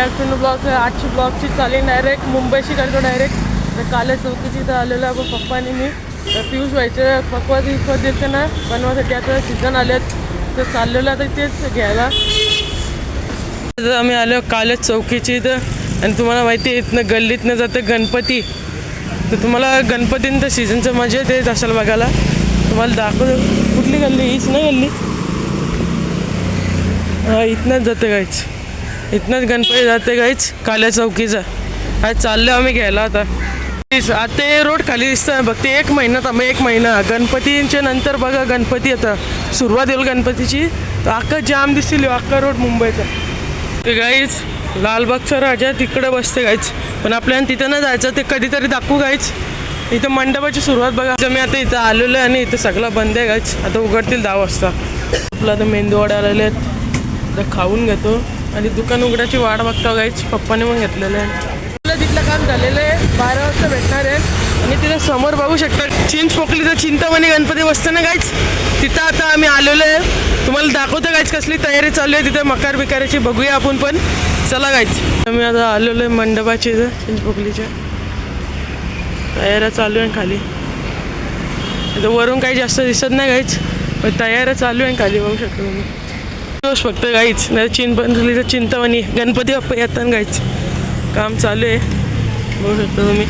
Afternoon blog आजची ब्लॉगची चालेल direct मुंबईशी करतो डायरेक्ट. तर काले चौकीची इथं आलेलो आहे पप्पा आणि मी. पियुष व्हायचं पक्वाद इथं देतं ना बनवासाठी. आता सीझन आलेत तर चाललेलं आता तेच घ्यायला. आम्ही आलो कालेज चौकीची इथं. आणि तुम्हाला माहिती आहे इथनं गल्लीतनं जातं गणपती. तर तुम्हाला गणपतींचं सीझनचं मजा येत असेल बघायला. तुम्हाला दाखवतो कुठली गल्ली हीच ना गल्ली. हां इथनंच जाते गाईच. इथनंच गणपती जाते गाईच काल्या चौकीचा. आज चाललो आम्ही घ्यायला आता. आता हे रोड खाली दिसतं बघ. ते 1 महिना थांबा 1 महिना गणपतींच्या नंतर बघा. गणपती आता सुरुवात येईल गणपतीची तर अख्खा जाम दिसतील अख्खा रोड मुंबईचा. ते गाईच लालबागचा राजा तिकडे बसते गाईच. पण आपल्याला तिथं न जायचं ते कधीतरी दाखवू गाईच. इथं मंडपाची सुरुवात बघा. मी आता इथं आलेलो आहे आणि इथं सगळं बंद आहे गाईच. आता उघडतील 10 वाजता. आपला आता मेंदूवडे आलेले आहेत तर खाऊन घेतो आणि दुकान उघडायची वाट बघतो गाईच. पप्पाने मग घेतलेलं आहे. तिथलं काम झालेलं आहे 12 वाजता भेटणार आहे. आणि तिथं समोर बघू शकता चिंचपोकलीचं चिंतामणी गणपती बसतं ना गाईच. तिथं आता आम्ही आलेलो आहे. तुम्हाला दाखवतो गाईच कसली तयारी चालू आहे तिथं मकार बिकाराची. बघूया आपण पण. चला गाईच आम्ही आता आलेलो आहे मंडपाची इथं चिंचपोकलीच्या. तयाऱ्या चालू आहे खाली. इथं वरून काही जास्त दिसत नाही गाईच पण तयाऱ्या चालू आहे खाली बघू शकता तुम्ही. दिवस फक्त गाईच नाही चिंचपोकलीचं चिंतामणी गणपती बाप्पा येतात गाईच. काम चालू आहे बघू शकता तुम्ही.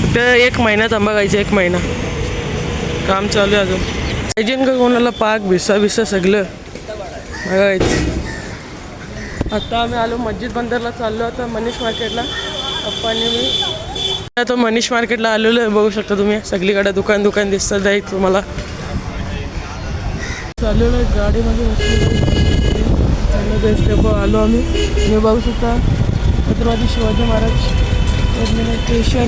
फक्त 1 महिना थांबा गायचं 1 महिना काम चालू आहे अजून. पाहिजे का कोणाला पाक भिसा सगळं बघायचं. आता आम्ही आलो मस्जिद बंदरला चाललो आता मनीष मार्केटला. पप्पांनी मी आता मनीष मार्केटला आलेलो आहे बघू शकता तुम्ही. सगळीकडे दुकान दिसतात जाईल तुम्हाला. चाललेलो आहे गाडीमध्ये बसलेलो स्टेप आलो आम्ही. मी बघू शकता Chhatrapati Shivaji Maharaj station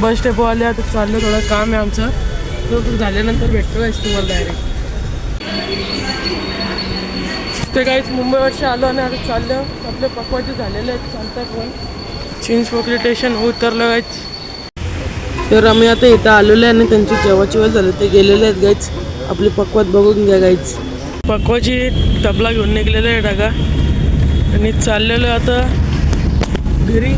bus stop आले. आता चाललं थोडं काम आहे आमचं. तो झाल्यानंतर भेटतो काहीच तुम्हाला डायरेक्ट. ते काहीच मुंबईवरचे आलो आणि आता चाललं आपले पकवाचे झालेले आहेत चालतात पण. चिंचपोकली स्टेशन उतरलं गायच. तर आम्ही आता इथं आलेलो आहे आणि त्यांची जेवाची वेळ झाली ते गेलेले आहेत गायच. आपली पकवात बघून घ्या गायच. पकवाची तबला घेऊन निघलेलं आहे डागा आणि चाललेलं आता घरी.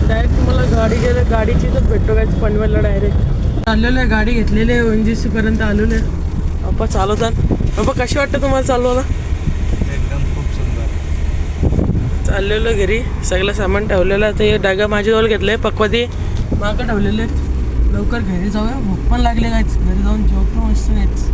डायरेक्ट तुम्हाला गाडीची तर भेटतो काय पनवेलला डायरेक्ट चाललेलं आहे. गाडी घेतलेली आहे ONGC पर्यंत आलेलो आहे. पप्पा चालवतात. पप्पा कशी वाटतं तुम्हाला चालवायला. एकदम खूप सुंदर. चाललेलो घरी सगळं सामान ठेवलेलं आहे. ते डागा माझ्याजवळ घेतलं आहे पक्वादी मागं ठेवलेले आहेत. लवकर घरी जाऊया भूक पण लागले काहीच. घरी जाऊन जेवतो मस्त काहीच.